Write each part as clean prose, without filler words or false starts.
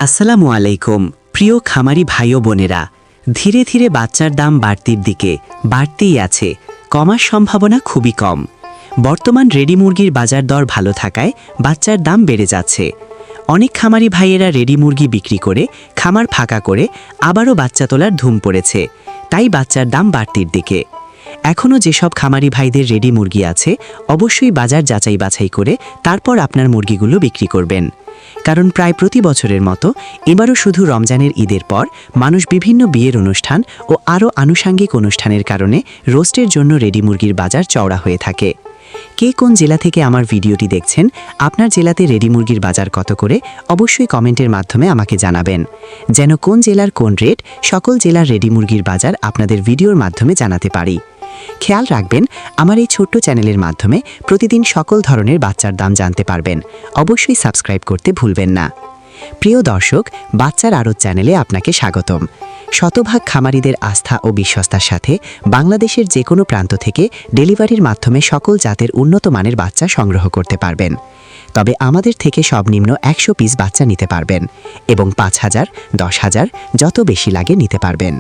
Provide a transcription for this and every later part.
আসসালামু আলাইকুম প্রিয় খামারি ভাই ও বোনেরা। ধীরে ধীরে বাচ্চার দাম বাড়তির দিকে বাড়তেই আছে, কমার সম্ভাবনা খুবই কম। বর্তমান রেডি মুরগির বাজার দর ভালো থাকায় বাচ্চার দাম বেড়ে যাচ্ছে। অনেক খামারি ভাইয়েরা রেডি মুরগি বিক্রি করে খামার ফাঁকা করে আবারও বাচ্চা তোলার ধুম পড়েছে, তাই বাচ্চার দাম বাড়তির দিকে। এখনও যেসব খামারি ভাইদের রেডি মুরগি আছে, অবশ্যই বাজার যাচাই বাছাই করে তারপর আপনার মুরগিগুলো বিক্রি করবেন। কারণ প্রায় প্রতি বছরের মতো এবারও শুধু রমজানের ঈদের পর মানুষ বিভিন্ন বিয়ের অনুষ্ঠান ও আরও আনুষাঙ্গিক অনুষ্ঠানের কারণে রোস্টের জন্য রেডি মুরগির বাজার চওড়া হয়ে থাকে। কে কোন জেলা থেকে আমার ভিডিওটি দেখছেন, আপনার জেলাতে রেডি মুরগির বাজার কত করে অবশ্যই কমেন্টের মাধ্যমে আমাকে জানাবেন, যেন কোন জেলার কোন রেট সকল জেলার রেডি মুরগির বাজার আপনাদের ভিডিওর মাধ্যমে জানাতে পারি। খেয়াল রাখবেন, আমার এই ছোট্ট চ্যানেলের মাধ্যমে প্রতিদিন সকল ধরনের বাচ্চার দাম জানতে পারবেন। অবশ্যই সাবস্ক্রাইব করতে ভুলবেন না। প্রিয় দর্শক, বাচ্চার আড়ত চ্যানেলে আপনাকে স্বাগতম। শতভাগ খামারিদের আস্থা ও বিশ্বস্তার সাথে বাংলাদেশের যে কোনো প্রান্ত থেকে ডেলিভারির মাধ্যমে সকল জাতের উন্নত মানের বাচ্চা সংগ্রহ করতে পারবেন। তবে আমাদের থেকে সর্বনিম্ন 100 পিস বাচ্চা নিতে পারবেন এবং 5000, 10,000 যত বেশি লাগে নিতে পারবেন।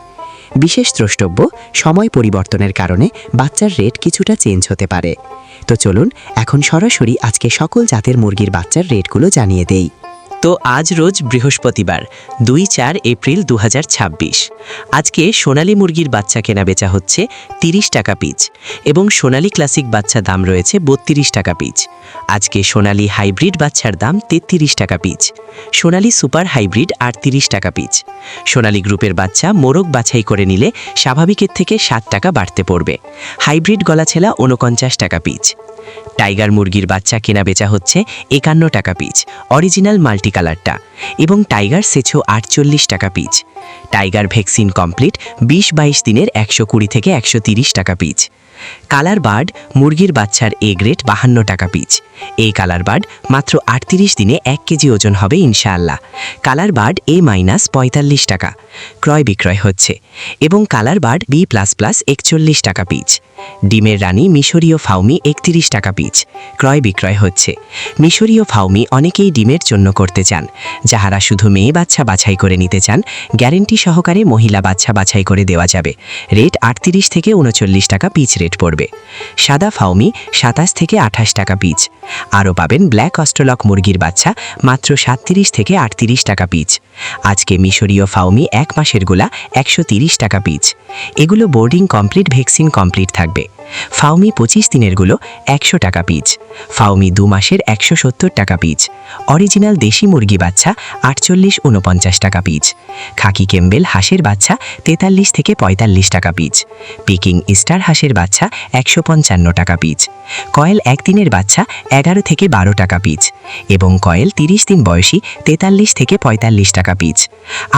বিশেষ দ্রষ্টব্য, সময় পরিবর্তনের কারণে বাচ্চার রেট কিছুটা চেঞ্জ হতে পারে। তো চলুন এখন সরাসরি আজকে সকল জাতের মুরগির বাচ্চার রেটগুলো জানিয়ে দেই। তো আজ রোজ বৃহস্পতিবার 2-4 এপ্রিল 2026। আজকে সোনালী মুরগির বাচ্চা কেনা বেচা হচ্ছে 30 টাকা পিচ এবং সোনালী ক্লাসিক বাচ্চা দাম রয়েছে 32 টাকা পিচ। আজকে সোনালী হাইব্রিড বাচ্চার দাম 33 টাকা পিচ, সোনালী সুপার হাইব্রিড 38 টাকা পিচ। সোনালী গ্রুপের বাচ্চা মোরগ বাছাই করে নিলে স্বাভাবিকের থেকে 7 টাকা বাড়তে পড়বে। হাইব্রিড গলাছেলা 49 টাকা পিচ। টাইগার মুরগির বাচ্চা কেনা বেচা হচ্ছে 51 টাকা পিচ, অরিজিনাল মাল্টি কালারটা, এবং টাইগার সেছো 48 টাকা পিচ। টাইগার ভ্যাকসিন কমপ্লিট 20-22 দিনের 120 থেকে 130 টাকা পিচ। কালার বার্ড মুরগির বাচ্চার এ গ্রেড 52 টাকা পিচ। এই কালার বার্ড মাত্র 38 দিনে 1 কেজি ওজন হবে ইনশাআল্লাহ। কালার বার্ড A- 45 টাকা ক্রয় বিক্রয় হচ্ছে এবং কালার বার্ড B++ 41 টাকা পিচ। ডিমের রানী মিশরীয় ফাউমি 31 টাকা পিচ ক্রয় বিক্রয় হচ্ছে। মিশরীয় ফাউমি অনেকেই ডিমের জন্য করতে চান, যাহারা শুধু মেয়ে বাচ্চা বাছাই করে নিতে চান গ্যারেন্টি সহকারে মহিলা বাচ্চা বাছাই করে দেওয়া যাবে। রেট 38 থেকে 39 টাকা পিচ রেট পড়বে। সাদা ফাউমি 27 থেকে 28 টাকা পিচ। আরও পাবেন ব্ল্যাক অস্ট্রলক মুরগির বাচ্চা মাত্র 37 থেকে 38 টাকা পিচ। আজকে মিশরীয় ফাউমি 1 মাসের গোলা 130 টাকা পিচ। এগুলো বোর্ডিং কমপ্লিট, ভ্যাকসিন কমপ্লিট থাকবে। ফাউমি 25 দিনেরগুলো 100 টাকা পিচ। ফাউমি 2 মাসের 170 টাকা পিচ। অরিজিনাল দেশি মুরগি বাচ্চা 48-49 টাকা পিচ। খাকি কেম্বেল হাঁসের বাচ্চা 43 থেকে 45 টাকা পিচ। পিকিং স্টার হাঁসের বাচ্চা 155 টাকা পিচ। কয়েল 1 দিনের বাচ্চা 11 থেকে 12 টাকা পিচ এবং কয়েল 30 দিন বয়সী 43 থেকে 45 টাকা পিচ।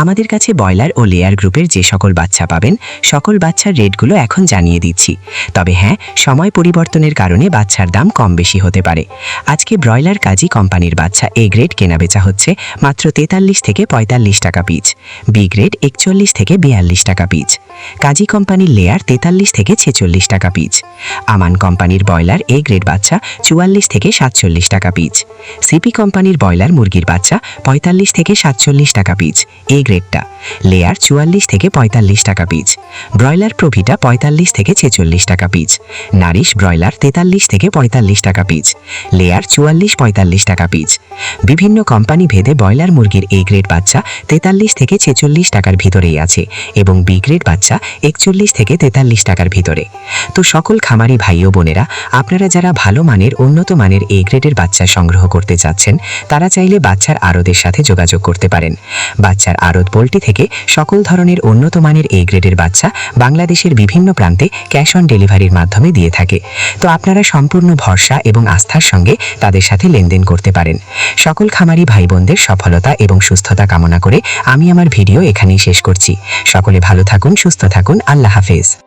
আমাদের কাছে ব্রয়লার ও লেয়ার গ্রুপের যে সকল বাচ্চা পাবেন, সকল বাচ্চার রেটগুলো এখন জানিয়ে দিচ্ছি। তবে হ্যাঁ, সময় পরিবর্তনের কারণে বাচ্চার দাম কম বেশি হতে পারে। আজকে ব্রয়লার কাজী কোম্পানির বাচ্চা এ গ্রেড কেনা বেচা হচ্ছে মাত্র 43 থেকে 45 টাকা পিচ। বি গ্রেড 41 থেকে 42 টাকা পিচ। কাজী কোম্পানির লেয়ার 43 থেকে 46 টাকা পিচ। আমান কোম্পানির ব্রয়লার এ গ্রেড বাচ্চা 44 থেকে 47 টাকা পিচ। সিপি কোম্পানির ব্রয়লার মুরগির বাচ্চা 45 থেকে 47 টাকা পিচ এ গ্রেডটা। লেয়ার 44 থেকে 45 টাকা পিচ। ব্রয়লার প্রভিটা 45 থেকে 46 টাকা পিচ। নারিশ ব্রয়লার 43 থেকে 45 টাকা পিচ। লেয়ার 44-45 টাকা পিচ। বিভিন্ন কোম্পানি ভেদে ব্রয়লার মুরগির এ গ্রেড বাচ্চা 43 থেকে 46 টাকার ভিতরেই আছে এবং বি গ্রেড বাচ্চা 41 থেকে 43 টাকার ভিতরে। তো সকল খামারি ভাই ও বোনেরা, আপনারা যারা ভালো মানের উন্নত মানের এ গ্রেডের বাচ্চা সংগ্রহ করতে চাচ্ছেন, তারা চাইলে বাচ্চার আড়তের সাথে যোগাযোগ করতে পারেন। বাচ্চার আড়ত পোল্ট্রি থেকে সকল ধরনের উন্নত মানের এ গ্রেডের বাচ্চা বাংলাদেশের বিভিন্ন প্রান্তে ক্যাশ অন ডেলিভারির মাধ্যমে দিয়ে থাকে। তো আপনারা সম্পূর্ণ ভরসা এবং আস্থার সঙ্গে তাদের সাথে লেনদেন করতে পারেন। সকল খামারি ভাই বোনদের সফলতা এবং সুস্থতা কামনা করে আমি আমার ভিডিও এখানেই শেষ করছি। সকলে ভালো থাকুন, সুস্থ থাকুন। আল্লাহ হাফেজ।